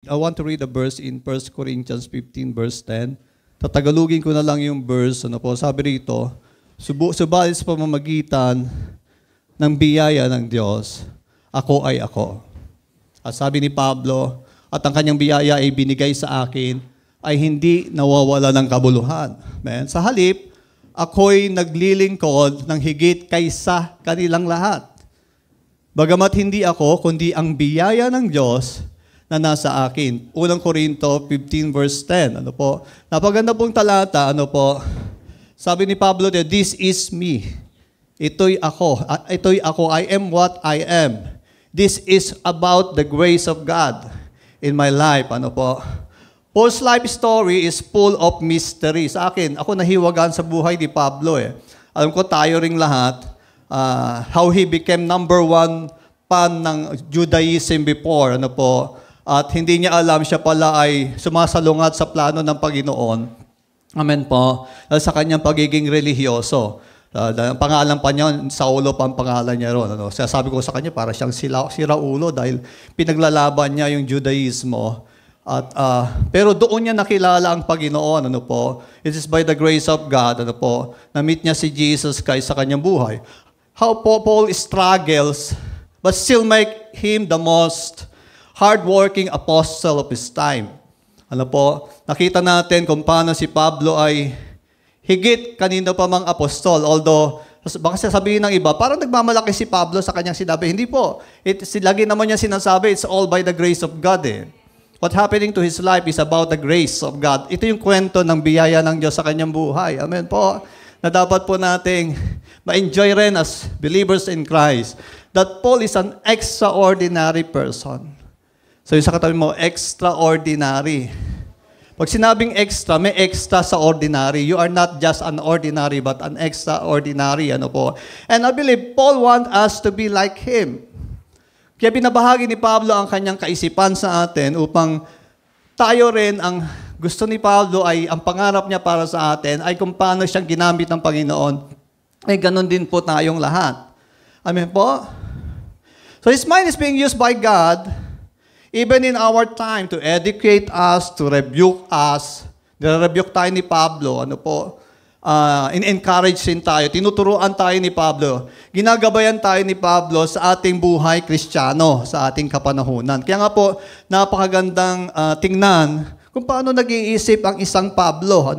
I want to read a verse in 1 Corinthians 15 verse 10. Tatagalugin ko na lang yung verse. Sabi rito, subalit sa pamamagitan ng biyaya ng Diyos, ako ay ako. At sabi ni Pablo, at ang kanyang biyaya ay binigay sa akin, ay hindi nawawala ng kabuluhan. Amen? Sa halip, ako'y naglilingkod ng higit kaysa kanilang lahat. Bagamat hindi ako, kundi ang biyaya ng Diyos na nasa akin. Unang Korinto 15 verse 10. Napaganda pong talata, sabi ni Pablo, this is me. Ito'y ako. I am what I am. This is about the grace of God in my life. Paul's life story is full of mystery. Sa akin, ako nahiwagan sa buhay ni Pablo. Alam ko tayo ring lahat, how he became number one fan ng Judaism before. At hindi niya alam siya pala ay sumasalungat sa plano ng Panginoon. Amen po. Sa kanyang pagiging relihiyoso. Ang pangalan pa niya, Saulo pa ang pangalan niya ron. Sabi ko sa kanya, para siyang siraulo dahil pinaglalaban niya yung Judaismo. Pero doon niya nakilala ang Panginoon. It is by the grace of God, na-meet niya si Jesus Christ sa kanyang buhay. How Paul struggles, but still make him the most hardworking apostle of his time. Nakita natin kung paano si Pablo ay higit kanino pa mang apostol. Although, baka sasabihin ng iba, parang nagmamalaki si Pablo sa kanyang sinabi. Hindi po. Lagi naman niya sinasabi, it's all by the grace of God. What happening to his life is about the grace of God. Ito yung kwento ng biyaya ng Diyos sa kanyang buhay. Amen po. Na dapat po nating ma-enjoy rin as believers in Christ. That Paul is an extraordinary person. So yung sa katabi mo, extraordinary. Pag sinabing extra, may extra sa ordinary. You are not just an ordinary, but an extraordinary. And I believe Paul wants us to be like him. Kaya binabahagi ni Pablo ang kanyang kaisipan sa atin upang tayo rin ang gusto ni Pablo ay, ang pangarap niya para sa atin ay kung paano siyang ginamit ng Panginoon. Ay ganun din po tayong lahat. Amen po? So his mind is being used by God even in our time to educate us, to rebuke us. Nire-rebuke tayo ni Pablo. In-encourage din tayo. Tinuturuan tayo ni Pablo. Ginagabayan tayo ni Pablo sa ating buhay Kristiyano, sa ating kapanahunan. Kaya nga po, napakagandang tingnan kung paano nag-iisip ang isang Pablo.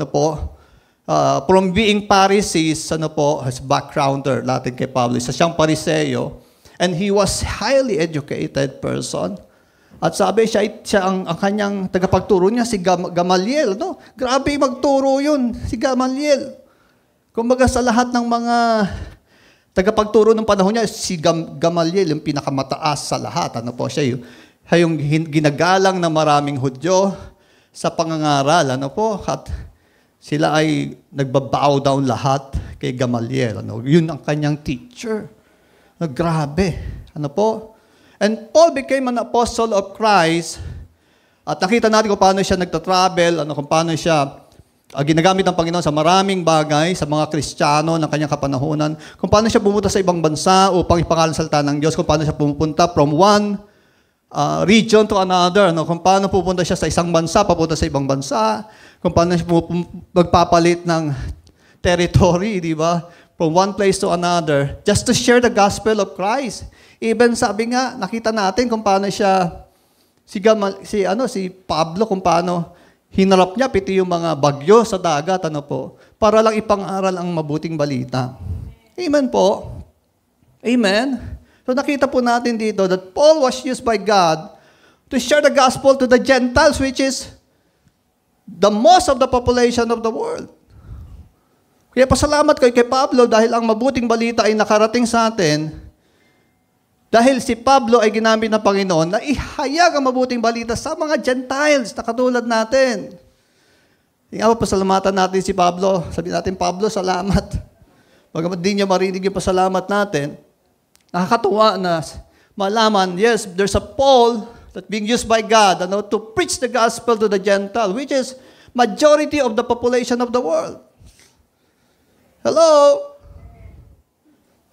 From being Pharisees, as backgrounder natin kay Pablo. Isa siyang Pariseo. And he was highly educated person. At sabi siya ang kanyang tagapagturo niya, si Gamaliel. Grabe magturo yun, si Gamaliel. Kumbaga sa lahat ng mga tagapagturo ng panahon niya, si Gamaliel yung pinakamataas sa lahat. Siya yung ginagalang ng maraming Hudyo sa pangangaral. At sila ay nagbabow down lahat kay Gamaliel. Yun ang kanyang teacher. Grabe. And Paul became an apostle of Christ. At nakita natin kung paano siya nagtatravel, kung paano siya ginagamit ng Panginoon sa maraming bagay, sa mga Kristiyano ng kanyang kapanahunan, kung paano siya pumunta sa ibang bansa upang ipangalan salita ng Diyos, kung paano siya pumunta from one region to another, kung paano pupunta siya sa isang bansa, papunta sa ibang bansa, kung paano siya magpapalit ng territory, di ba? From one place to another, just to share the gospel of Christ. Even sabi nga, nakita natin kung paano siya, si Pablo, kung paano hinarap niya, piti yung mga bagyo sa dagat, para lang ipang-aral ang mabuting balita. Amen po. Amen. So nakita po natin dito that Paul was used by God to share the gospel to the Gentiles, which is the most of the population of the world. Kaya pasalamat kayo kay Pablo dahil ang mabuting balita ay nakarating sa atin. Dahil si Pablo ay ginamit ng Panginoon na ihayag ang mabuting balita sa mga Gentiles na katulad natin. Yung pasalamatan natin si Pablo. Sabi natin, Pablo, salamat. Bagamat di niya marinig yung pasalamat natin, nakakatuwa na malaman, yes, there's a Paul that being used by God to preach the gospel to the Gentile, which is majority of the population of the world. Hello?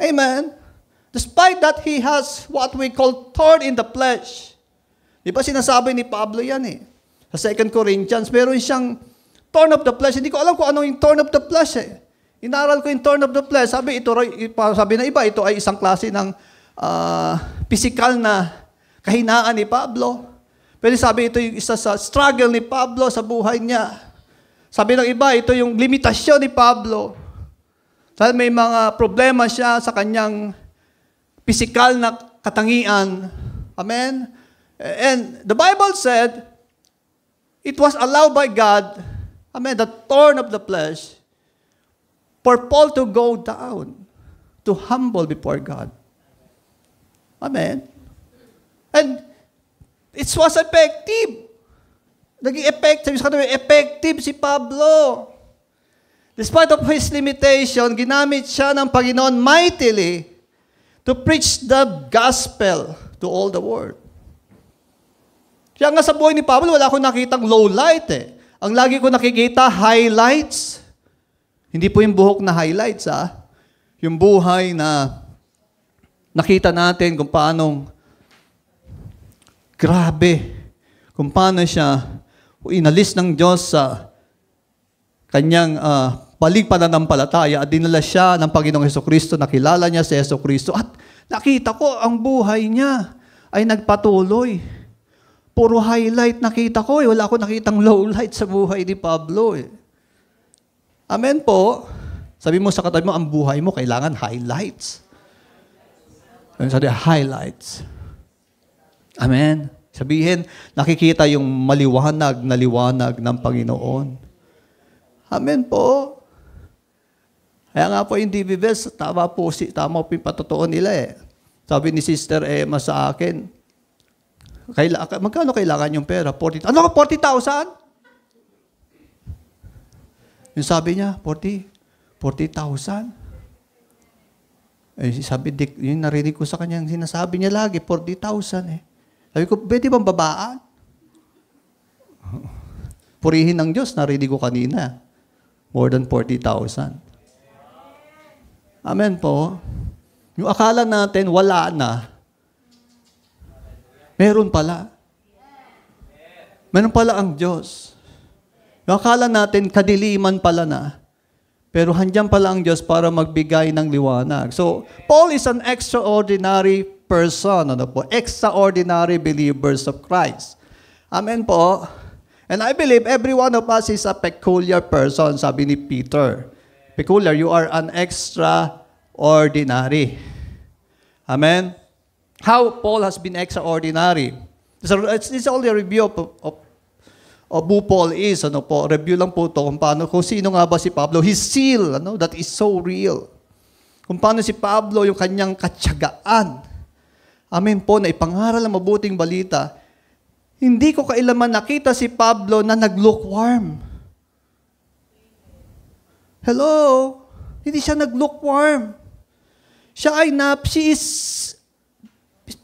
Amen. Despite that, he has what we call thorn in the flesh. Di ba sinasabi ni Pablo yan eh. Sa 2 Corinthians, meron siyang thorn of the flesh. Hindi ko alam kung ano yung thorn of the flesh eh. Inaral ko yung thorn of the flesh. Sabi na iba, ito ay isang klase ng physical na kahinaan ni Pablo. Pero sabi ito yung isa sa struggle ni Pablo sa buhay niya. Sabi ng iba, ito yung limitasyon ni Pablo. Dahil may mga problema siya sa kanyang physical na katangian. Amen? And the Bible said, it was allowed by God, amen, the thorn of the flesh, for Paul to go down, to humble before God. Amen? And it was effective. Naging effective si Pablo. Despite of his limitation, ginamit siya ng Panginoon mightily to preach the gospel to all the world. Kaya nga sa buhay ni Pablo, wala akong nakitang low light eh. Ang lagi ko nakikita, highlights. Hindi po yung buhok na highlights Yung buhay na nakita natin kung paanong grabe, kung paano siya inalis ng Diyos sa kanyang baling pananampalataya at dinala siya ng Panginoong Hesukristo, nakilala niya si Hesukristo at nakita ko ang buhay niya ay nagpatuloy. Puro highlight nakita ko eh. Wala akong nakitang low light sa buhay ni Pablo eh. Amen po. Sabi mo sa katabi mo, ang buhay mo kailangan highlights. Sabi, highlights. Amen. Sabihin, nakikita yung maliwanag na liwanag ng Panginoon. Amen po. Kaya nga po yung DBBS, tama po yung patotoo nila eh. Sabi ni Sister Emma sa akin, magkano kailangan yung pera? 40,000. Ano ka, 40,000? Yung sabi niya, 40,000. Eh, sabi, yung narinig ko sa kanya, sinasabi niya lagi, 40,000 eh. Sabi ko, pwede bang babaan? Purihin ng Diyos, narinig ko kanina. More than 40,000. Amen po. Yung akala natin, wala na. Meron pala. Meron pala ang Diyos. Yung akala natin, kadiliman pala na. Pero handyan pala ang Diyos para magbigay ng liwanag. So, Paul is an extraordinary person. Ano po? Extraordinary believers of Christ. Amen po. And I believe every one of us is a peculiar person, sabi ni Peter. Peculiar, you are an extraordinary. Amen? How Paul has been extraordinary. It's only a review of who Paul is. Ano po? Review lang po ito kung sino nga ba si Pablo. His zeal, that is so real. Kung paano si Pablo, yung kanyang katyagaan. Amen po, na ipangaral ang mabuting balita. Hindi ko kailanman nakita si Pablo na nag-lukewarm. Hello? Hindi siya nag-lukewarm. She is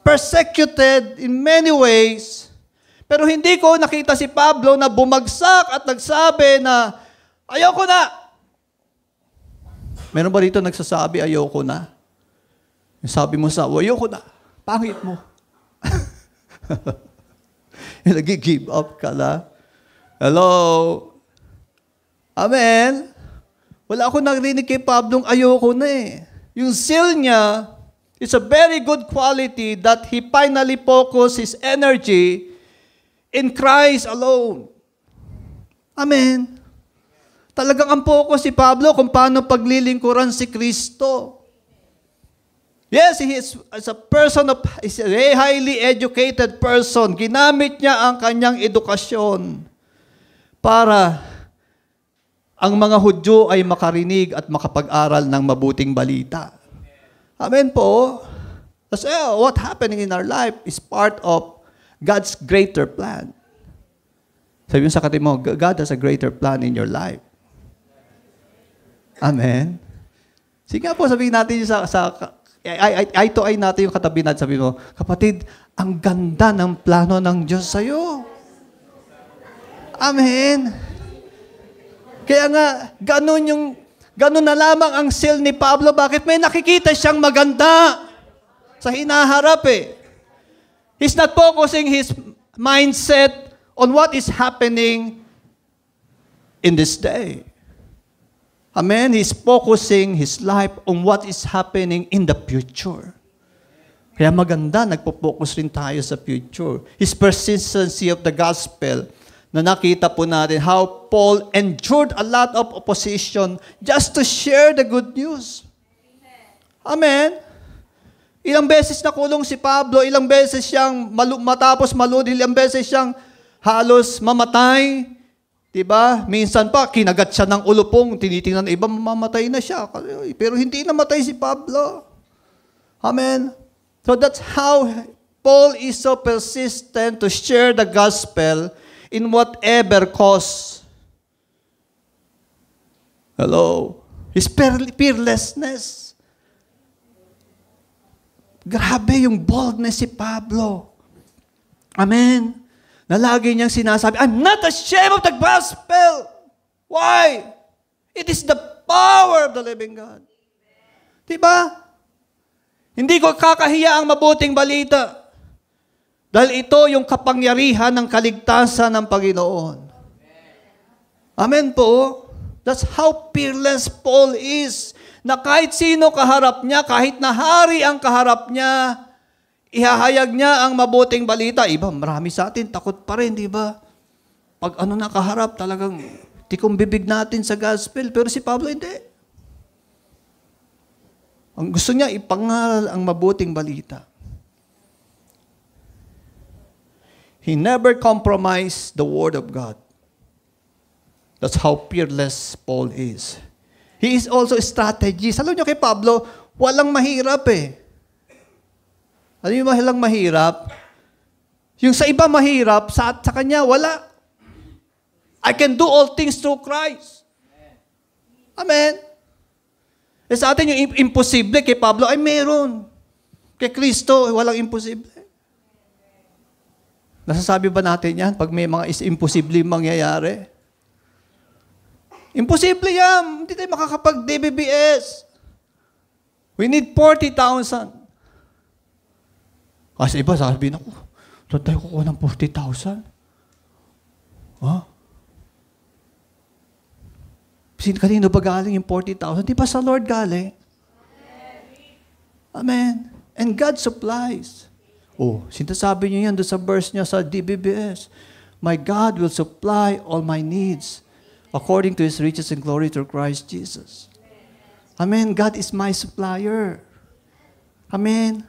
persecuted in many ways. Pero hindi ko nakita si Pablo na bumagsak at nagsabi na, ayoko na. Meron ba dito nagsasabi, ayoko na? Sabi mo sa, ayoko na. Pangit mo. Nag-give up ka na. Hello? Amen? Wala akong narinig kay Pablo, ayoko na eh. Yung zeal niya, it's a very good quality that he finally focused his energy in Christ alone. Amen. Talagang ang focus si Pablo kung paano paglilingkuran si Kristo. Yes, he is a highly educated person. Ginamit niya ang kanyang edukasyon para ang mga Hudyo ay makarinig at makapag-aral ng mabuting balita. Amen po. Kasi what happening in our life is part of God's greater plan. Sabi mo sa katabi mo, God has a greater plan in your life. Amen. Sige nga po, sabihin natin eye to eye natin yung katabi natin. Sabi mo, kapatid, ang ganda ng plano ng Diyos sa'yo. Amen. Kaya nga, ganun na lamang ang zeal ni Pablo. Bakit? May nakikita siyang maganda sa hinaharap eh. He's not focusing his mindset on what is happening in this day. Amen? He's focusing his life on what is happening in the future. Kaya maganda, nagpo-focus rin tayo sa future. His persistency of the gospel, na nakita po natin how Paul endured a lot of opposition just to share the good news. Amen? Ilang beses nakulong si Pablo, ilang beses siyang matapos maludil, ilang beses siyang halos mamatay. Diba? Minsan pa, kinagat siya ng ulupong, tinitingnan iba, mamamatay na siya. Pero hindi namatay si Pablo. Amen? So that's how Paul is so persistent to share the gospel in whatever cause. Hello? His fearlessness. Grabe yung boldness si Pablo. Amen? Na lagi niyang sinasabi, I'm not ashamed of the gospel. Why? It is the power of the living God. Diba? Hindi ko kakahiya ang mabuting balita. Dahil ito yung kapangyarihan ng kaligtasan ng Panginoon. Amen po. That's how fearless Paul is. Na kahit sino kaharap niya, kahit na hari ang kaharap niya, ihahayag niya ang mabuting balita. Iba, marami sa atin, takot pa rin, di ba? Pag ano na kaharap, talagang tikong bibig natin sa gospel. Pero si Pablo, hindi. Ang gusto niya, ipangaral ang mabuting balita. He never compromised the word of God. That's how fearless Paul is. He is also a strategist. Alam niyo kay Pablo, walang mahirap eh. Alam niyo walang mahirap? Yung sa iba mahirap, sa kanya wala. I can do all things through Christ. Amen. E sa atin yung imposible kay Pablo ay meron. Kay Kristo, walang imposible. Nasasabi ba natin yan pag may mga imposible mangyayari? Imposible yan. Hindi tayo makakapag-DBBS. We need 40,000. Kasi iba, sabihin ako, saan tayo kukuha ng 40,000? Huh? Kanino ba galing yung 40,000? Di ba sa Lord galing? Amen. And God supplies. Oh, sinasabi niyo yan doon sa verse niya sa DBBS. My God will supply all my needs according to His riches and glory through Christ Jesus. Amen. God is my supplier. Amen.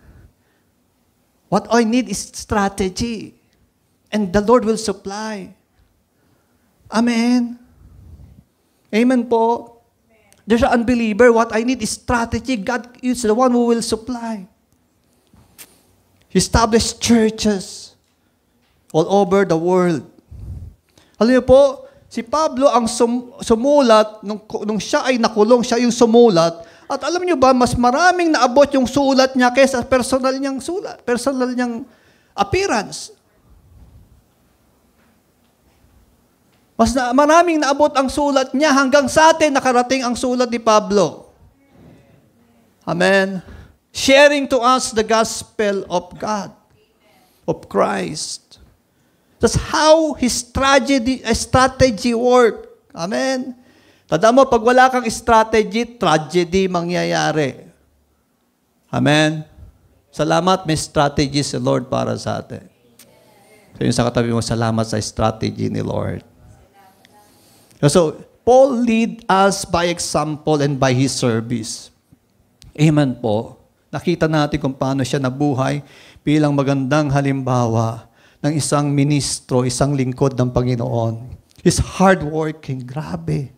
What I need is strategy. And the Lord will supply. Amen. Amen po. There's an unbeliever. What I need is strategy. God is the one who will supply. He established churches all over the world. Alam niyo po, si Pablo ang sumulat, nung siya ay nakulong, siya yung sumulat. At alam niyo ba, mas maraming naabot yung sulat niya kaysa personal niyang sulat, personal niyang appearance. Maraming naabot ang sulat niya hanggang sa atin nakarating ang sulat ni Pablo. Amen. Sharing to us the gospel of God, of Christ. That's how his strategy worked. Amen. Tandaan mo, pag wala kang strategy, tragedy mangyayari. Amen. Salamat, may strategy si Lord para sa atin. So yun sa katabi mo, salamat sa strategy ni Lord. So, Paul lead us by example and by his service. Amen po. Nakita natin kung paano siya nabuhay bilang magandang halimbawa ng isang ministro, isang lingkod ng Panginoon. He's hardworking, grabe.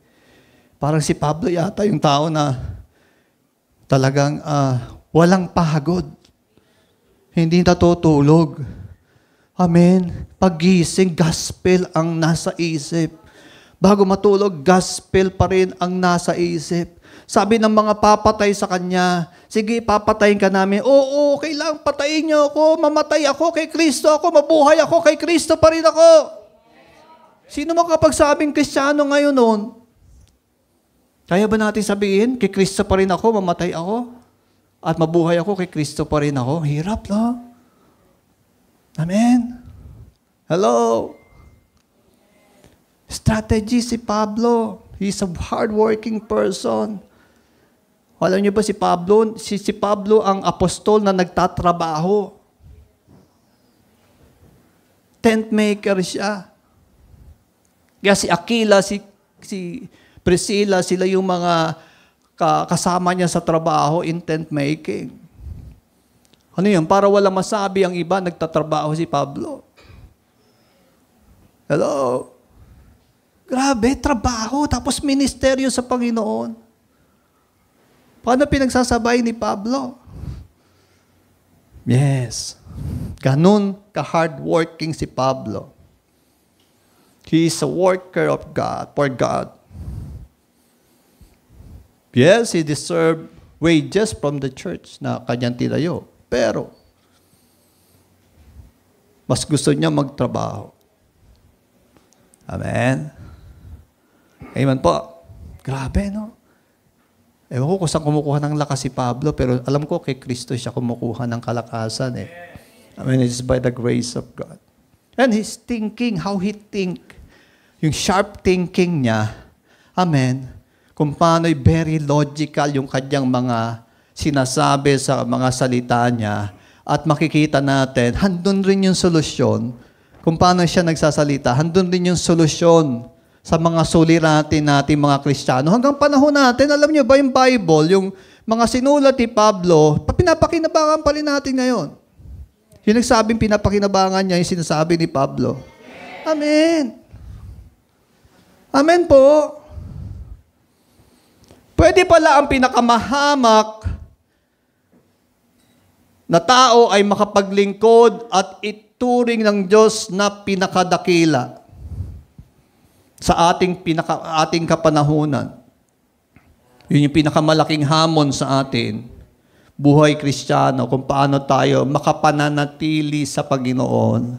Parang si Pablo yata yung tao na talagang walang pagod. Hindi natutulog. Amen. Paggising, gospel ang nasa isip. Bago matulog, gospel pa rin ang nasa isip. Sabi ng mga papatay sa kanya, sige, papatayin ka namin. Oo, kailangang patayin niyo ako. Mamatay ako kay Kristo ako. Mabuhay ako kay Kristo pa rin ako. Sino makapagsabing Kristiyano ngayon noon? Kaya ba natin sabihin, kay Kristo pa rin ako, mamatay ako? At mabuhay ako kay Kristo pa rin ako? Hirap, no? Amen. Hello? Strategy si Pablo. He's a hardworking person. Alam niyo ba si Pablo ang apostol na nagtatrabaho. Tent maker siya. Kaya si Aquila, si Priscilla, sila yung mga kasama niya sa trabaho in tent making. Ano yun? Para walang masabi ang iba, nagtatrabaho si Pablo. Hello? Grabe, trabaho, tapos ministeryo sa Panginoon. Paano pinagsasabay ni Pablo? Yes. Ganun ka-hardworking si Pablo. He is a worker of God, for God. Yes, he deserved wages from the church na kanyang tinayo. Pero, mas gusto niya magtrabaho. Amen? Amen po. Grabe, no? Ewan ko kung saan kumukuha ng lakas si Pablo, pero alam ko kay Kristo siya kumukuha ng kalakasan eh. I mean, it's by the grace of God. And his thinking, how he think, yung sharp thinking niya, amen, kung paano'y very logical yung kanyang mga sinasabi sa mga salita niya, at makikita natin, handun rin yung solusyon, kung paano siya nagsasalita, handun rin yung solusyon sa mga suliratin natin mga Kristiyano. Hanggang panahon natin, alam niyo ba yung Bible, yung mga sinulat ni Pablo, pinapakinabangan pa rin natin ngayon. Yung nagsabing pinapakinabangan niya, yung sinasabi ni Pablo. Amen. Amen po. Pwede pala ang pinakamahamak na tao ay makapaglingkod at ituring ng Diyos na pinakadakila sa ating kapanahunan. Yun yung pinakamalaking hamon sa atin, buhay Kristiyano, kung paano tayo makapananatili sa Panginoon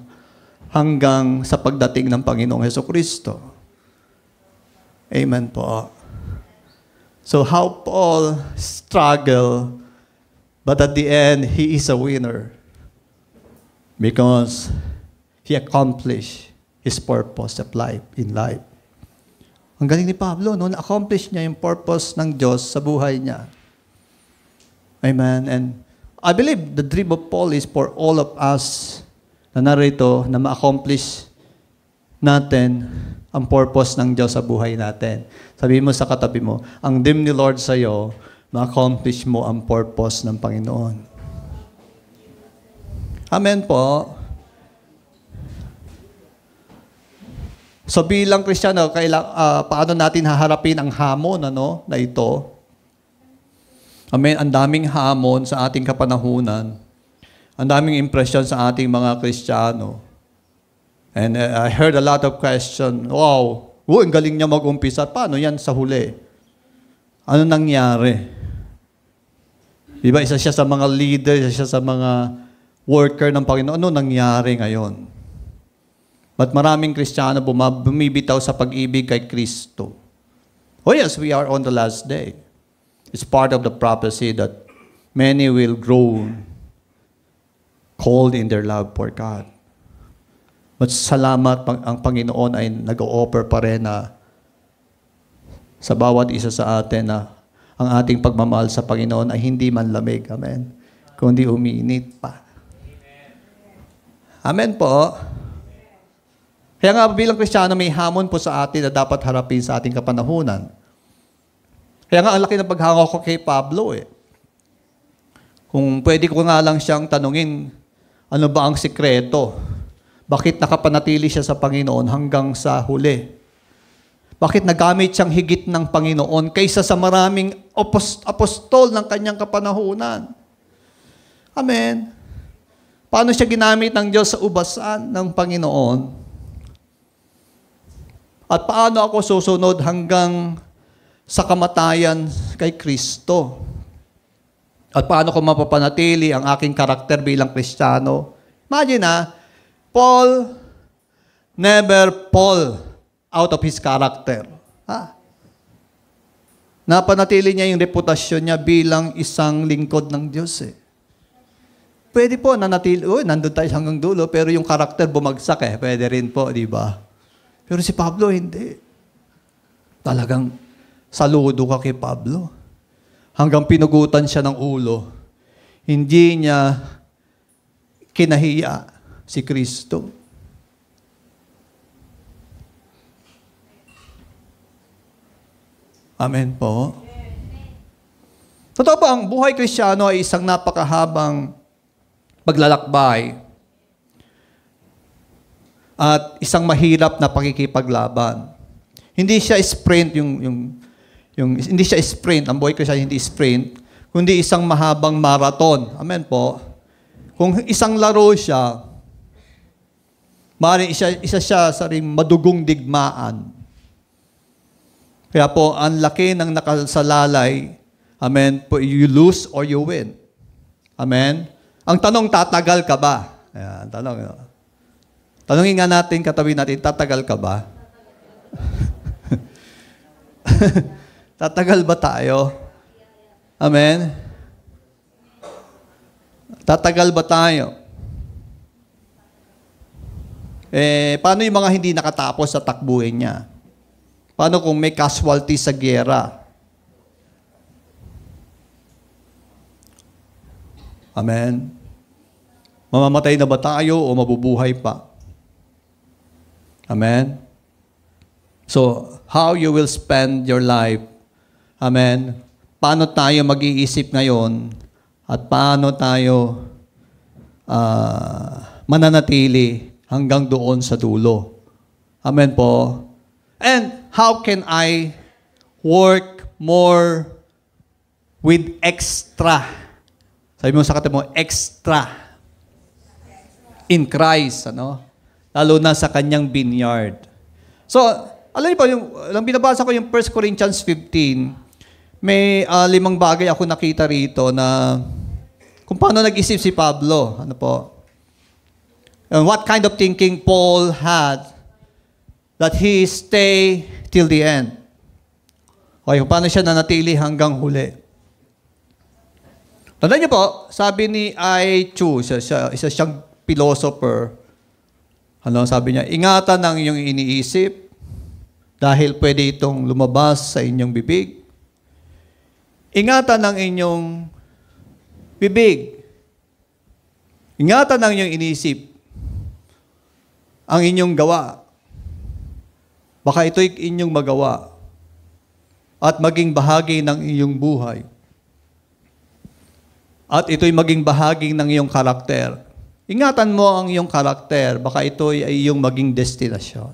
hanggang sa pagdating ng Panginoong Hesukristo. Amen po. So how Paul struggled, but at the end, he is a winner because he accomplished his purpose of life in life. Ang galing ni Pablo, no? Na-accomplish niya yung purpose ng Diyos sa buhay niya. Amen. And I believe the dream of Paul is for all of us na narito na ma-accomplish natin ang purpose ng Diyos sa buhay natin. Sabihin mo sa katabi mo, ang dream ni Lord sa iyo, ma-accomplish mo ang purpose ng Panginoon. Amen po. So bilang Kristiyano, paano natin haharapin ang hamon na ito? Amen. Ang daming hamon sa ating kapanahunan. Ang daming impression sa ating mga Kristiyano. And I heard a lot of questions. Wow, ang galing niya mag-umpisa. Paano yan sa huli? Ano nangyari? Diba, isa siya sa mga leader, isa siya sa mga worker ng Panginoon. Ano nangyari ngayon? But maraming Kristiyano bumibitaw sa pag-ibig kay Kristo. Oh yes, we are on the last day. It's part of the prophecy that many will grow cold in their love for God. But salamat, ang Panginoon ay nag-o-offer pa rin na sa bawat isa sa atin na ang ating pagmamahal sa Panginoon ay hindi man lamig. Amen. Kundi umiinit pa. Amen po. Kaya nga bilang Kristiyano, may hamon po sa atin na dapat harapin sa ating kapanahunan. Kaya nga ang laki ng paghanga ko kay Pablo eh. Kung pwede ko nga lang siyang tanungin, ano ba ang sikreto? Bakit nakapanatili siya sa Panginoon hanggang sa huli? Bakit nagamit siyang higit ng Panginoon kaysa sa maraming apostol ng kanyang kapanahunan? Amen. Paano siya ginamit ng Diyos sa ubasan ng Panginoon? At paano ako susunod hanggang sa kamatayan kay Kristo? At paano ko mapapanatili ang aking karakter bilang Kristiyano? Imagine Paul never fall out of his character. Napanatili niya yung reputasyon niya bilang isang lingkod ng Diyos. Pwede po, nandun tayo hanggang dulo, pero yung karakter bumagsak eh. Pwede rin po, di ba? Pero si Pablo, hindi. Talagang saludo ka kay Pablo. Hanggang pinugutan siya ng ulo. Hindi niya kinahiya si Kristo. Amen po. Totoo po, ang buhay Kristiyano ay isang napakahabang paglalakbay at isang mahirap na pakikipaglaban. Hindi siya sprint hindi siya sprint, ang buhay Kristiyano hindi sprint, kundi isang mahabang marathon. Amen po. Kung isang laro siya, maaaring isa siya sa ring madugong digmaan. Kaya po, ang laki ng nakasalalay, amen, po, you lose or you win. Amen? Ang tanong, tatagal ka ba? Ayan, tanong. Tanongin nga natin, katabi natin, tatagal ka ba? Tatagal ba tayo? Amen? Tatagal ba tayo? Paano yung mga hindi nakatapos sa takbuhin niya? Paano kung may casualty sa giyera? Amen? Mamamatay na ba tayo o mabubuhay pa? Amen? So, how you will spend your life? Amen? Paano tayo mag-iisip ngayon at paano tayo mananatili hanggang doon sa dulo? Amen po? And how can I work more with extra? Sabi mo sa katabi mo, extra. In Christ, ano? Lalo na sa kanyang vineyard. So, alam niyo po, yung binabasa ko yung 1 Corinthians 15, may 5 bagay ako nakita rito na kung paano nag-isip si Pablo. Ano po? And what kind of thinking Paul had that he stay till the end. Okay, kung paano siya nanatili hanggang huli. Tandaan niyo po, sabi ni I. Chu, isa siyang philosopher, sabi niya, ingatan ang iyong iniisip dahil pwede itong lumabas sa inyong bibig. Ingatan ang inyong bibig. Ingatan ang inyong iniisip. Ang inyong gawa. Baka ito'y inyong magawa at maging bahagi ng iyong buhay. At ito'y maging bahagi ng iyong karakter. Ingatan mo ang iyong karakter, baka ito'y ay iyong maging destinasyon.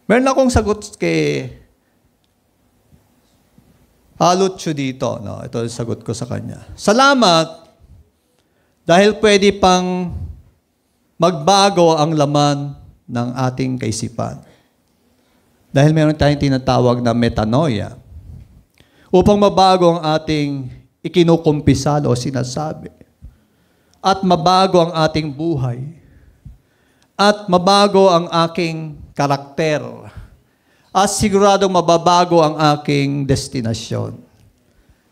Meron akong sagot kay Halutsu dito. No? Ito ang sagot ko sa kanya. Salamat dahil pwede pang magbago ang laman ng ating kaisipan. Dahil meron tayong tinatawag na metanoia. Upang mabago ang ating ikinukumpisal o sinasabi. At mabago ang ating buhay. At mabago ang aking karakter. At siguradong mababago ang aking destinasyon.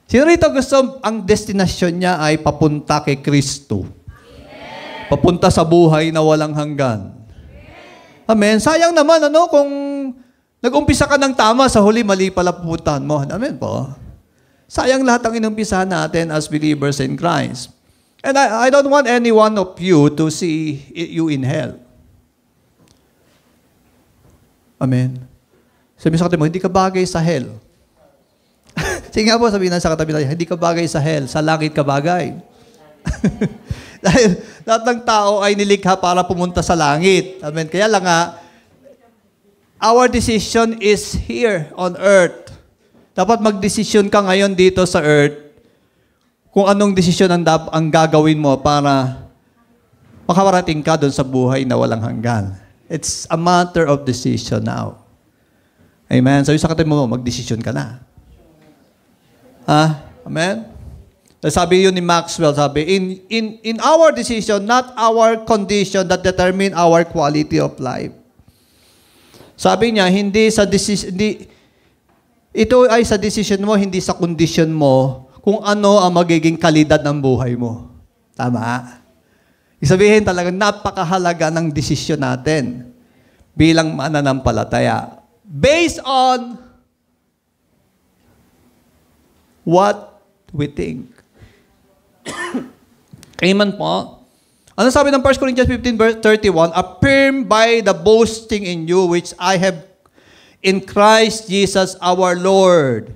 Sino rito gusto ang destinasyon niya ay papunta kay Kristo? Papunta sa buhay na walang hanggan. Amen. Sayang naman, kung nag-umpisa ka ng tama, sa huli, mali pala pupuntahan mo. Amen po. Sayang lahat ang inumpisahan natin as believers in Christ. And I don't want any one of you to see you in hell. Amen. Sabi sa katabi mo, hindi ka bagay sa hell. Sige nga po, sabihin na sa katabi natin, hindi ka bagay sa hell, sa langit ka bagay. Dahil lahat ng tao ay nilikha para pumunta sa langit. Amen. Kaya lang nga, our decision is here on earth. Dapat magdesisyon ka ngayon dito sa earth kung anong desisyon ang gagawin mo para makarating ka doon sa buhay na walang hanggan. It's a matter of decision now. Amen. Sabi sa katabi mo, magdesisyon ka na. Amen? Sabi yun ni Maxwell, sabi, in our decision, not our condition that determine our quality of life. Sabi niya, ito ay sa decision mo, hindi sa condition mo, kung ano ang magiging kalidad ng buhay mo. Tama? Isabihin talaga, napakahalaga ng desisyon natin bilang mananampalataya. Based on what we think. Amen po. Ano sabi ng 1 Corinthians 15 verse 31? Affirm by the boasting in you which I have in Christ Jesus our Lord.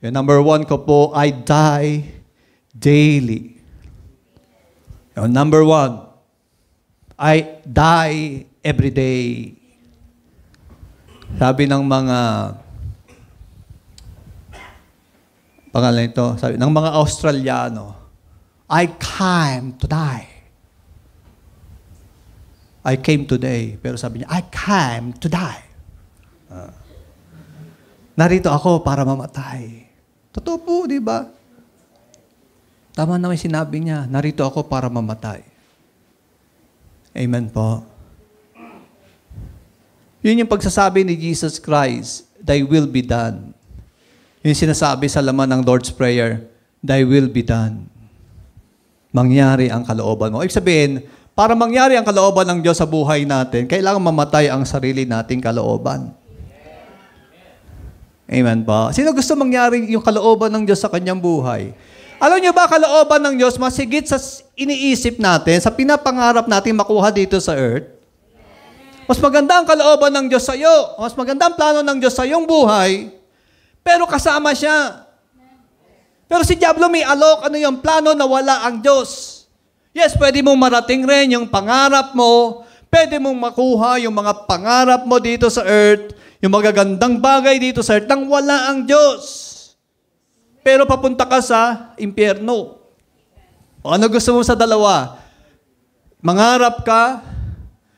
Yung number 1 ko po, I die daily. Yung number 1, I die every day. Sabi ng mga pangalan ito, sabi ng mga Australiano, I came to die. I came today. Pero sabi niya, I came to die. Narito ako para mamatay. Totoo po, di ba? Tama naman sinabi niya, narito ako para mamatay. Amen po. Yun yung pagsasabi ni Jesus Christ, thy will be done. Yung sinasabi sa laman ng Lord's Prayer, thy will be done. Mangyari ang kalooban mo. Ibig sabihin, para mangyari ang kalooban ng Diyos sa buhay natin, kailangan mamatay ang sarili nating kalooban. Amen po. Sino gusto mangyari yung kalooban ng Diyos sa kanyang buhay? Alam niyo ba, kalooban ng Diyos, masigit sa iniisip natin, sa pinapangarap natin makuha dito sa earth? Mas maganda ang kalooban ng Diyos sa iyo. Mas maganda ang plano ng Diyos sa iyong buhay, pero kasama siya. Pero si Diablo may alok, ano yung plano na wala ang Diyos. Yes, pwede mong marating rin yung pangarap mo, pwede mong makuha yung mga pangarap mo dito sa earth, yung magagandang bagay dito sa earth, nang wala ang Diyos. Pero papunta ka sa impyerno. O ano gusto mo sa dalawa? Mangarap ka,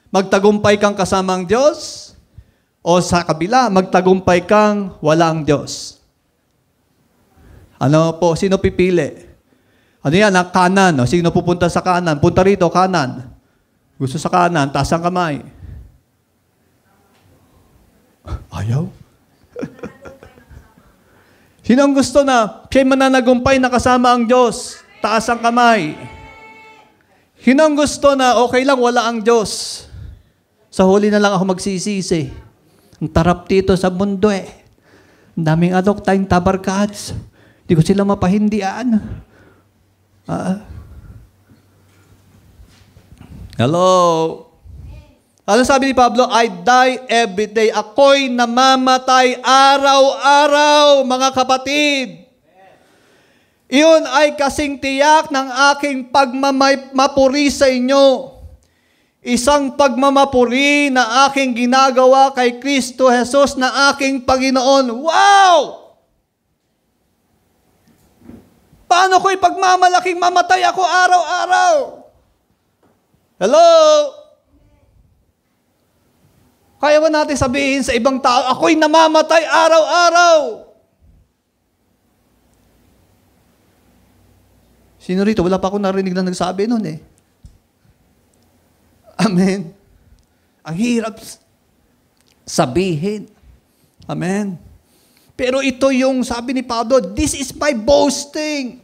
magtagumpay kang kasama ang Diyos, o sa kabila, magtagumpay kang walang Diyos. Ano po, sino pipili? Ano yan, ang kanan. O, sino pupunta sa kanan? Punta rito, kanan. Gusto sa kanan, taas ang kamay. Ayaw? Sino ang gusto na siya'y mananagumpay na kasama ang Diyos? Taas ang kamay. Sino ang gusto na okay lang, wala ang Diyos? Sa huli na lang ako magsisisi. Ang tarap dito sa mundo eh. Ang daming alok tayong tabarkats. Hindi ko sila mapahindian. Hello? Ano sabi ni Pablo? I die every day. Ako'y namamatay araw-araw, mga kapatid. Iyon ay kasing tiyak ng aking pagmamapuri sa inyo. Isang pagmamapuri na aking ginagawa kay Kristo Jesus na aking Panginoon. Wow! Paano ko ipagmamalaking mamatay ako araw-araw? Hello? Kaya ba natin sabihin sa ibang tao, ako'y namamatay araw-araw? Sino rito? Wala pa akong narinig na nagsabi nun eh. Amen. Ang hirap sabihin. Amen. Pero ito yung sabi ni Pablo, this is my boasting.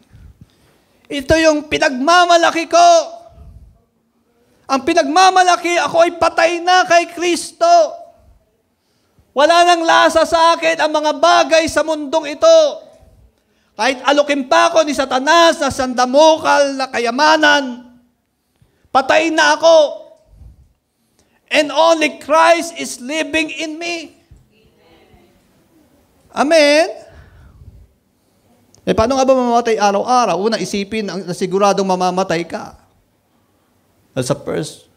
Ito yung pinagmamalaki ko. Ang pinagmamalaki, ako ay patay na kay Kristo. Wala nang lasa sa akin ang mga bagay sa mundong ito. Kahit alukin pa ako ni Satanas na sandamukal na kayamanan, patay na ako. And only Christ is living in me. Amen? Paano nga ba mamamatay araw-araw? Una, isipin na siguradong mamamatay ka. That's the first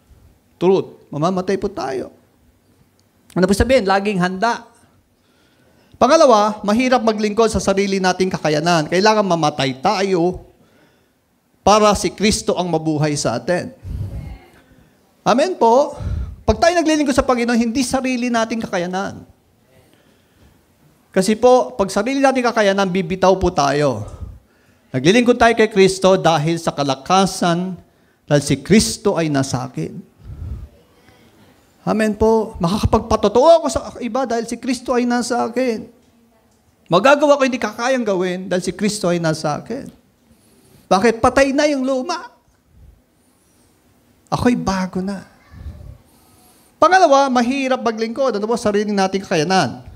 truth. Mamamatay po tayo. Ano po sabihin? Laging handa. Pangalawa, mahirap maglingkod sa sarili nating kakayanan. Kailangan mamatay tayo para si Kristo ang mabuhay sa atin. Amen po. Pag tayo naglilingkod sa Panginoon, hindi sarili nating kakayanan. Kasi po, pag sarili nating kakayanan, bibitaw po tayo. Naglilingkod tayo kay Kristo dahil sa kalakasan, dahil si Kristo ay nasa akin. Amen po. Makakapagpatotoo ako sa iba dahil si Kristo ay nasa akin. Magagawa ko hindi kakayang gawin dahil si Kristo ay nasa akin. Bakit? Patay na yung luma. Ako'y bago na. Pangalawa, mahirap maglingkod. Ano po? Sarili nating kakayanan.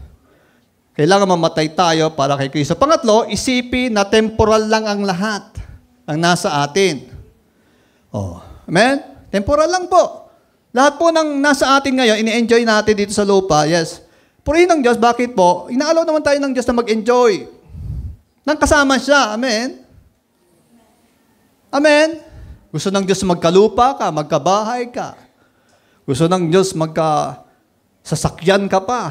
Kailangan mamatay tayo para kay Kristo. Pangatlo, isipin na temporal lang ang lahat ang nasa atin. Oh, amen? Temporal lang po. Lahat po ng nasa atin ngayon, ini-enjoy natin dito sa lupa. Yes. Purihin ng Diyos. Bakit po? Inaalaw naman tayo ng Diyos na mag-enjoy. Nang kasama siya. Amen? Amen? Gusto ng Diyos magkalupa ka, magkabahay ka. Gusto ng Diyos magka-sasakyan ka pa.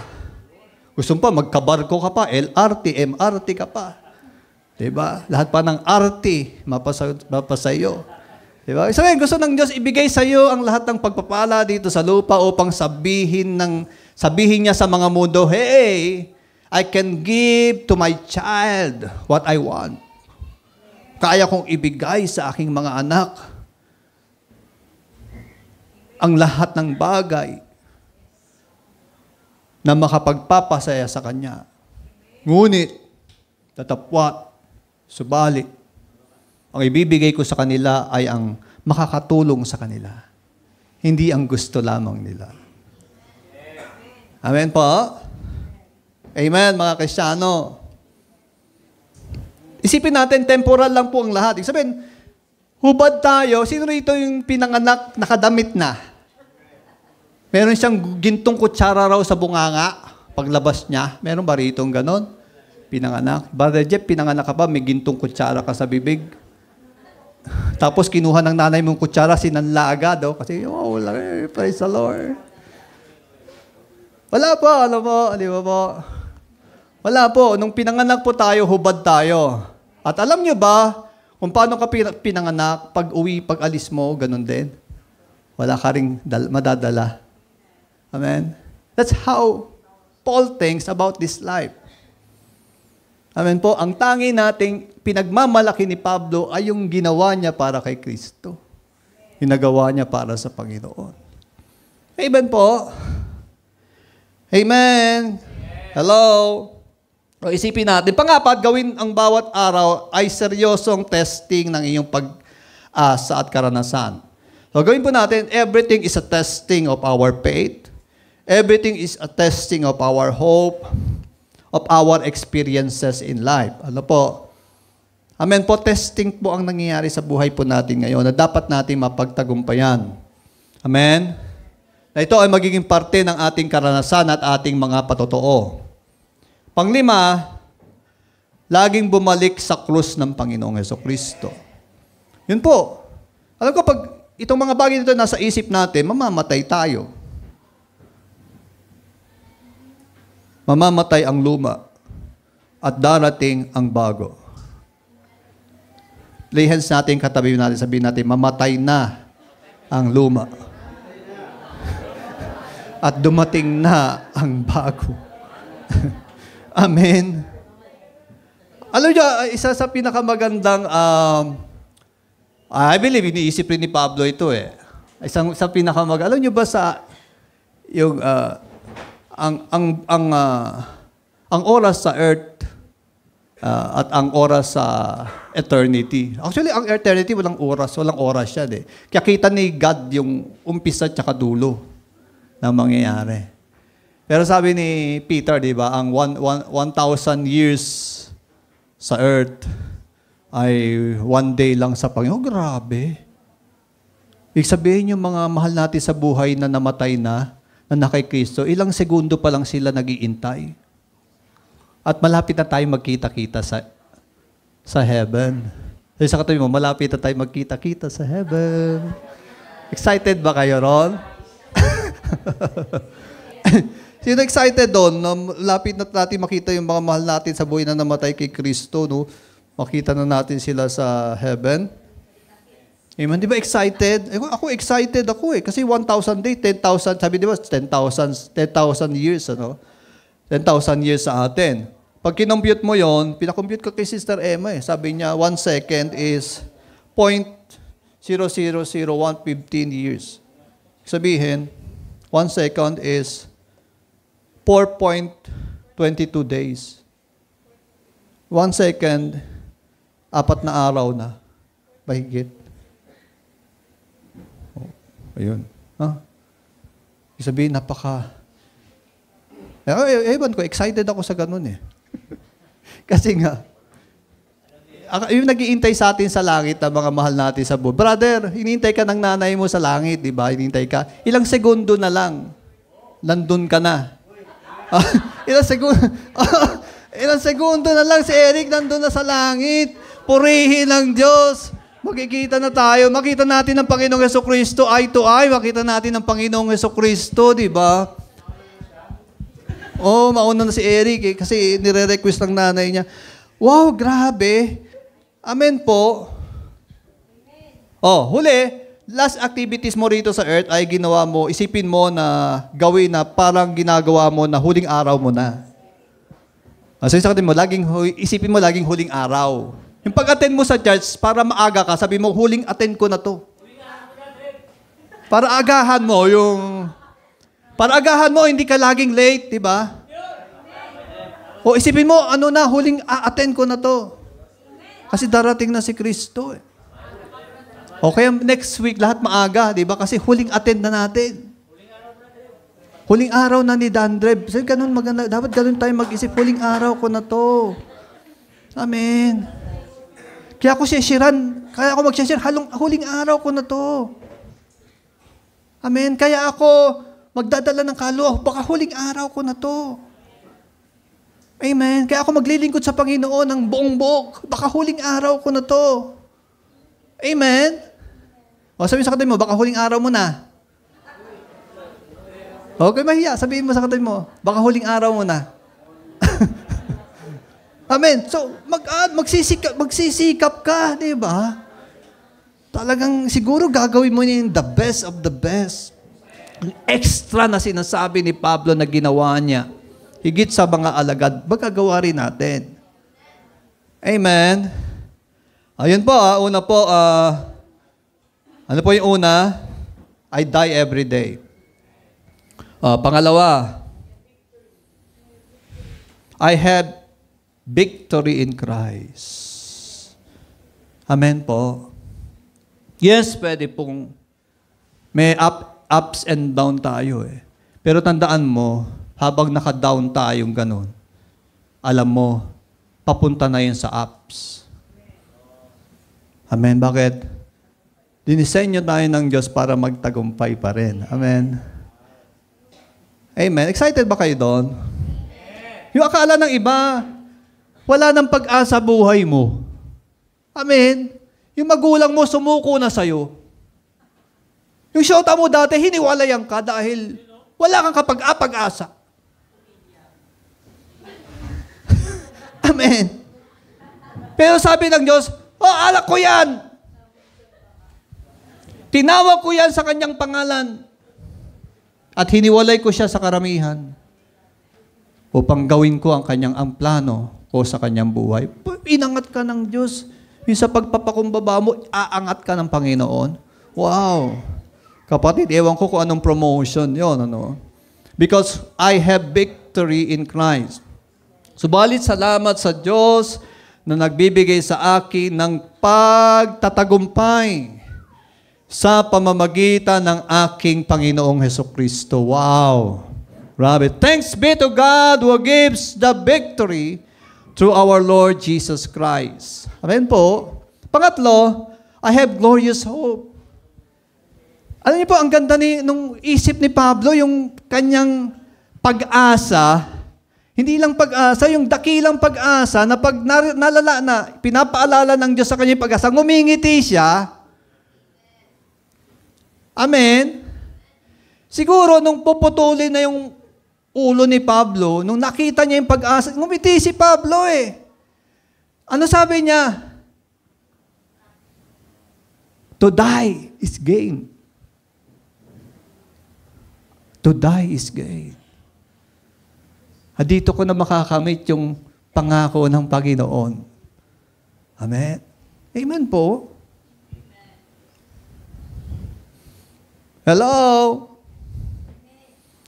Gusto pa, magkabarko ka pa, LRT, MRT ka pa. Diba? Lahat pa ng RT, mapasayo. Diba? Sabihin, gusto ng Diyos ibigay sa iyo ang lahat ng pagpapala dito sa lupa upang sabihin niya sa mga mundo, hey, I can give to my child what I want. Kaya kong ibigay sa aking mga anak ang lahat ng bagay na makapagpapasaya sa Kanya. Ngunit, tatapwat, subalit, ang ibibigay ko sa kanila ay ang makakatulong sa kanila. Hindi ang gusto lamang nila. Amen po? Amen, mga Kristiyano. Isipin natin, temporal lang po ang lahat. Ibig sabihin, hubad tayo. Sino rito yung pinanganak, nakadamit na? Meron siyang gintong kutsara raw sa bunganga paglabas niya. Meron ba rito ganon? Pinanganak. Brother Jeff, pinanganak ka ba? May gintong kutsara ka sa bibig. Tapos kinuha ng nanay mong kutsara, sinanla agad. Oh, kasi, praise the Lord. Wala po, alam mo, di ba po? Wala po. Nung pinanganak po tayo, hubad tayo. At alam nyo ba, kung paano ka pinanganak, pag uwi, pag alis mo, ganun din. Wala ka ring madadala. Amen? That's how Paul thinks about this life. Amen po? Ang tangi nating pinagmamalaki ni Pablo ay yung ginawa niya para kay Kristo. Ginagawa niya para sa Panginoon. Amen po? Amen? Hello? O isipin natin. Pangapat, gawin ang bawat araw ay seryosong testing ng iyong pag-asa at karanasan. So gawin po natin, everything is a testing of our faith. Everything is a testing of our hope, of our experiences in life. Ano po? Amen po, testing po ang nangyayari sa buhay po natin ngayon na dapat natin mapagtagumpayan. Amen? Na ito ay magiging parte ng ating karanasan at ating mga patotoo. Panglima, laging bumalik sa krus ng Panginoong Hesukristo. Yun po. Alam ko, pag itong mga bagay nito nasa isip natin, mamamatay tayo. Mamamatay ang luma at darating ang bago. Lay hands natin, katabi natin, sabihin natin, mamatay na ang luma. At dumating na ang bago. Amen. Alam niyo, isa sa pinakamagandang, I believe, iniisip rin ni Pablo ito eh. Isang sa alam niyo ba sa, yung, ang oras sa earth at ang oras sa eternity. Actually, ang eternity walang oras siya. Kaya kita ni God yung umpisa at dulo na mangyayari. Pero sabi ni Peter, di ba, ang 1,000 years sa earth ay one day lang sa Panginoon. Grabe. Ibig sabihin yung mga mahal natin sa buhay na namatay na kay Kristo, ilang segundo pa lang sila nag-iintay. At malapit na tayo magkita-kita sa heaven. So, sa katabi mo, malapit na tayo magkita-kita sa heaven. Excited ba kayo, Ron? Sino excited doon? Malapit na natin makita yung mga mahal natin sa buhay na namatay kay Kristo, no? Makita na natin sila sa heaven. Amen. Di ba excited? Ako excited ako eh. Kasi 1,000 days, 10,000, sabi di ba, 10,000 years, ano? 10,000 years sa atin. Pag kinompute mo yon, pinakompute ko kay Sister Emma eh. Sabi niya, 1 second is 0.0000115 years. Sabihin, 1 second is 4.22 days. 1 second, 4 na araw na. Mahigit. Oh, ayun. Huh? Ibig sabihin, ewan ko, excited ako sa ganun eh. Kasi nga, yung nag-iintay sa atin sa langit na mga mahal natin sa buhay. Brother, hinintay ka ng nanay mo sa langit, di ba? Hinintay ka. Ilang segundo na lang, nandun ka na. Ilang segundo na lang si Eric nandun na sa langit. Purihin ng Diyos. Makikita na tayo. Makita natin ang Panginoong Hesukristo eye to eye. Makita natin ang Panginoong Hesukristo, di ba? Mauna na si Eric eh, kasi nire-request ng nanay niya. Wow, grabe. Amen po. Huli. Last activities mo rito sa earth ay ginawa mo, isipin mo na gawin na parang ginagawa mo na huling araw mo na. So isipin mo laging huling araw. Yung pag-attend mo sa church, para maaga ka, sabi mo, huling attend ko na to. Para agahan mo, hindi ka laging late, di ba? O isipin mo, huling attend ko na to. Kasi darating na si Kristo eh. O kaya next week, lahat maaga, di ba? Kasi huling attend na natin. Huling araw na ni Dandrev. So, ganun maganda. Dapat ganun tayo mag-isip. Huling araw ko na to. Amen. Kaya ako mag-share, huling araw ko na to. Amen. Kaya ako magdadala ng kaluluwa, baka huling araw ko na to. Amen. Kaya ako maglilingkod sa Panginoon ng buong buok, baka huling araw ko na to. Amen? Sabihin sa katabi mo, baka huling araw mo na. Okay, mahiya. Sabihin mo sa katabi mo, baka huling araw mo na. Amen. So, magsisikap ka, di ba? Talagang siguro gagawin mo yung the best of the best. Ang extra na sinasabi ni Pablo na ginawa niya, higit sa mga alagad, magagawa rin natin. Amen. Ayun po, una po, ano po yung una? I die every day. Pangalawa, I have victory in Christ. Amen po. Yes, pwede pong may ups and down tayo eh. Pero tandaan mo, habang naka-down tayong ganun, alam mo, papunta na yun sa ups. Amen. Bakit? Dinisenyo tayo ng Diyos para magtagumpay pa rin. Amen. Amen. Excited ba kayo doon? Yung akala ng iba, wala nang pag-asa buhay mo. Amen. Yung magulang mo, sumuko na sa'yo. Yung syota mo dati, hiniwalayan ka dahil wala kang kapag-asa. Amen. Pero sabi ng Diyos, alak ko yan. Tinawag ko yan sa kanyang pangalan. At hiniwalay ko siya sa karamihan upang gawin ko ang plano ko sa kanyang buhay. Inangat ka ng Diyos. Yung sa pagpapakumbaba mo, aangat ka ng Panginoon. Wow. Kapatid, ewan ko kung anong promotion yon, Because I have victory in Christ. Subalit salamat sa Diyos na nagbibigay sa akin ng pagtatagumpay sa pamamagitan ng aking Panginoong Hesukristo. Wow! Grabe. Thanks be to God who gives the victory through our Lord Jesus Christ. Amen po. Pangatlo, I have glorious hope. Alam niyo po, ang ganda nung isip ni Pablo, yung kanyang pag-asa. Hindi lang pag-asa, yung dakilang pag-asa na pag nalala na, pinapaalala ng Diyos sa kanyang pag-asa, ngumingiti siya. Amen? Siguro, nung puputulin na yung ulo ni Pablo, nung nakita niya yung pag-asa, ngumiti si Pablo eh. Ano sabi niya? To die is gain. To die is gain. Dito ko na makakamit yung pangako ng Panginoon. Amen? Amen po. Hello?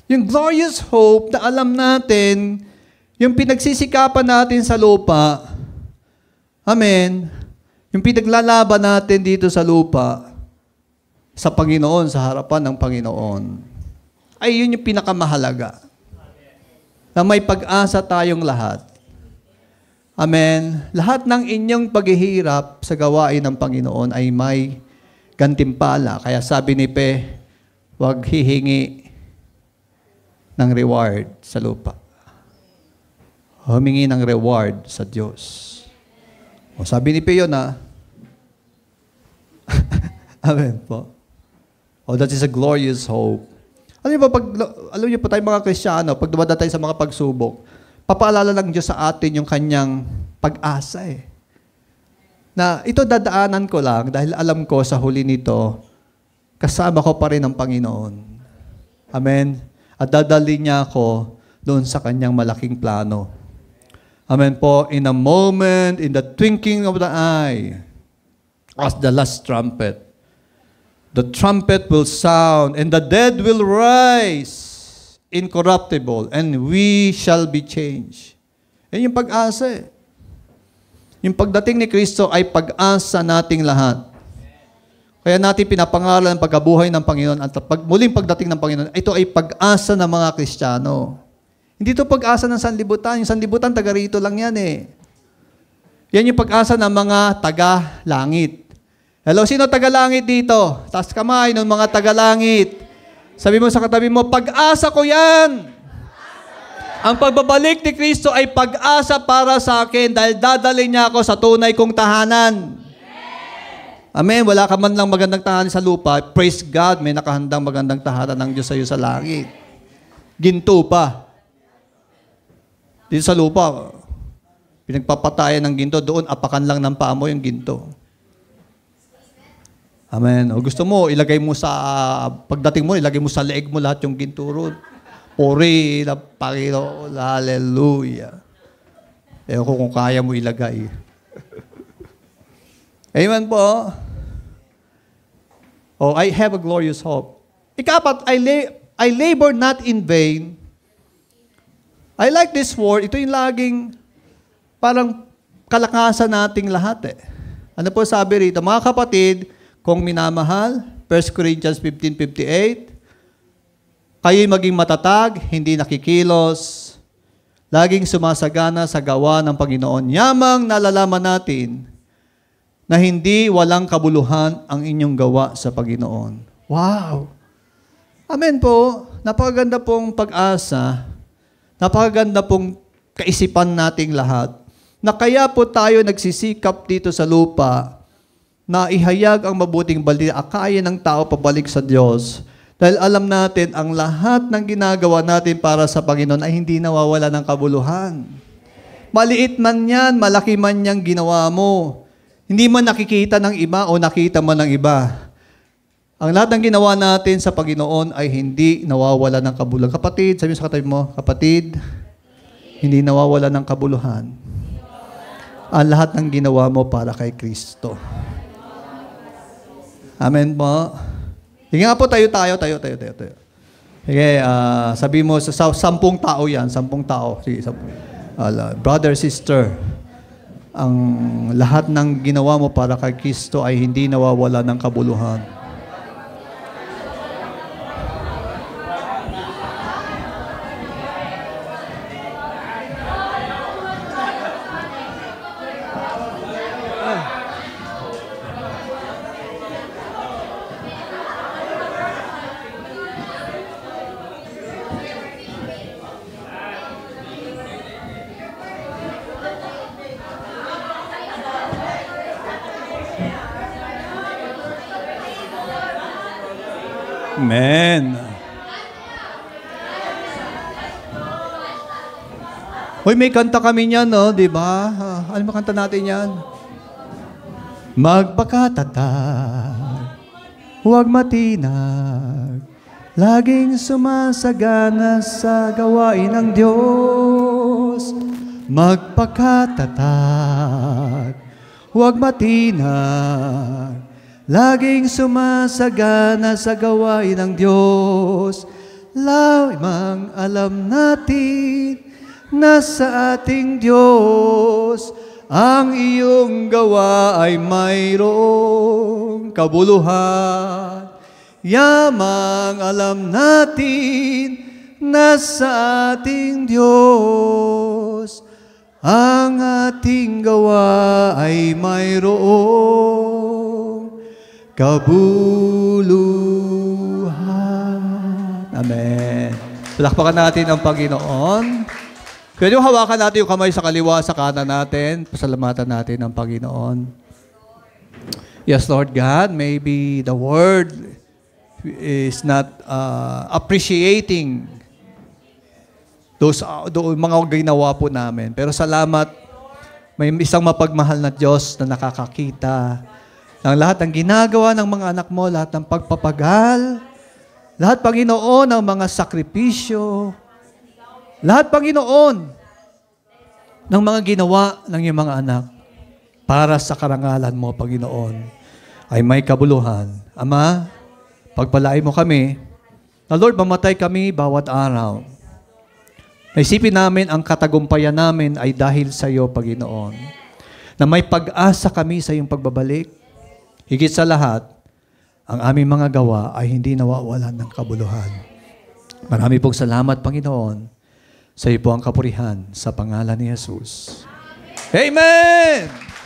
Yung glorious hope na alam natin, yung pinagsisikapan natin sa lupa, Amen. Yung pinaglalaban natin dito sa lupa, sa Panginoon, sa harapan ng Panginoon, ay yun yung pinakamahalaga. Na may pag-asa tayong lahat. Amen. Lahat ng inyong paghihirap sa gawain ng Panginoon ay may gantimpala. Kaya sabi ni Pe, huwag hihingi ng reward sa lupa. Humingi ng reward sa Diyos. O sabi ni Pe yun, ha? Amen po. Oh, that is a glorious hope. Alam niyo po tayo mga Kristiyano, pag dumadaan tayo sa mga pagsubok, papaalala lang Diyos sa atin yung kanyang pag-asa eh. Na ito dadaanan ko lang dahil alam ko sa huli nito, kasama ko pa rin ang Panginoon. Amen. At dadali niya ako doon sa kanyang malaking plano. Amen po. In a moment, in the twinkling of the eye, as the last trumpet, the trumpet will sound, and the dead will rise incorruptible, and we shall be changed. Yan yung pag-asa eh. Yung pagdating ni Kristo ay pag-asa nating lahat. Kaya natin pinapangalan ang pagkabuhay ng Panginoon at muling pagdating ng Panginoon, ito ay pag-asa ng mga Kristiyano. Hindi ito pag-asa ng sanlibutan. Yung sanlibutan, taga rito lang yan eh. Yan yung pag-asa ng mga taga-langit. Hello, sino taga-langit dito? Taas kamay ng mga taga-langit. Sabi mo sa katabi mo, pag-asa ko yan. Ang pagbabalik ni Kristo ay pag-asa para sa akin dahil dadalhin niya ako sa tunay kong tahanan. Amen. Wala ka man lang magandang tahanan sa lupa. Praise God, may nakahandang magandang tahanan ng Diyos sa iyo sa langit. Ginto pa. Dito sa lupa, pinagpapatayan ng ginto. Doon, apakan lang ng paa mo yung ginto. Amen. O gusto mo, ilagay mo sa, pagdating mo, ilagay mo sa leeg mo lahat yung ginto roon. Puri na Panginoon. Hallelujah. Ewan ko kung kaya mo ilagay. Amen po. Oh, I have a glorious hope. Ikapat, I labor not in vain. I like this word. Ito yung laging parang kalakasan nating lahat eh. Ano po sabi rito? Mga kapatid, kung minamahal, 1 Corinthians 15:58, kayo'y maging matatag, hindi nakikilos, laging sumasagana sa gawa ng Panginoon. Yamang nalalaman natin na hindi walang kabuluhan ang inyong gawa sa Panginoon. Wow! Amen po. Napakaganda pong pag-asa. Napakaganda pong kaisipan nating lahat. Na kaya po tayo nagsisikap dito sa lupa na ihayag ang mabuting balita, akayin ng tao pabalik sa Diyos. Dahil alam natin, ang lahat ng ginagawa natin para sa Panginoon ay hindi nawawala ng kabuluhan. Maliit man yan, malaki man yang ginawa mo. Hindi man nakikita ng iba o nakita man ng iba. Ang lahat ng ginawa natin sa Panginoon ay hindi nawawala ng kabuluhan. Kapatid, sabi mo sa katabi mo, kapatid, hindi nawawala ng kabuluhan. Ang lahat ng ginawa mo para kay Kristo. Amen po. Sige nga po, tayo. Sige, sabi mo, sa 10 tao yan, 10 tao. Sige, brother, sister, ang lahat ng ginawa mo para kay Kristo ay hindi nawawala ng kabuluhan. Amen. Hoy, may kanta kami niyan, no? Di ba? Ano ba kanta natin yan? Magpakatatag, huwag matinag, laging sumasagana sa gawain ng Diyos. Magpakatatag, huwag matinag, laging sumasagana sa gawain ng Diyos. Lamang alam natin na sa ating Diyos ang iyong gawa ay mayroong kabuluhan. Yamang alam natin na sa ating Diyos, ang ating gawa ay mayroong kabuluhan. Amen. Palakpakan natin ang Panginoon. Pwede yung hawakan natin yung kamay sa kaliwa, sa kanan natin. Pasalamatan natin ang Panginoon. Yes, Lord God, maybe the word is not appreciating those mga ginawa po namin. Pero salamat, may isang mapagmahal na Diyos na nakakakita ng lahat ng ginagawa ng mga anak mo, lahat ng pagpapagal, lahat, Panginoon, ng mga sakripisyo, lahat, Panginoon, ng mga ginawa ng iyong mga anak para sa karangalan mo, Panginoon, ay may kabuluhan. Ama, pagpalain mo kami na, Lord, mamatay kami bawat araw. Naisipin namin ang katagumpayan namin ay dahil sa iyo, Panginoon, na may pag-asa kami sa iyong pagbabalik. Higit sa lahat, ang aming mga gawa ay hindi nawawalan ng kabuluhan. Marami pong salamat, Panginoon. Sa iyo po ang kapurihan sa pangalan ni Jesus. Amen!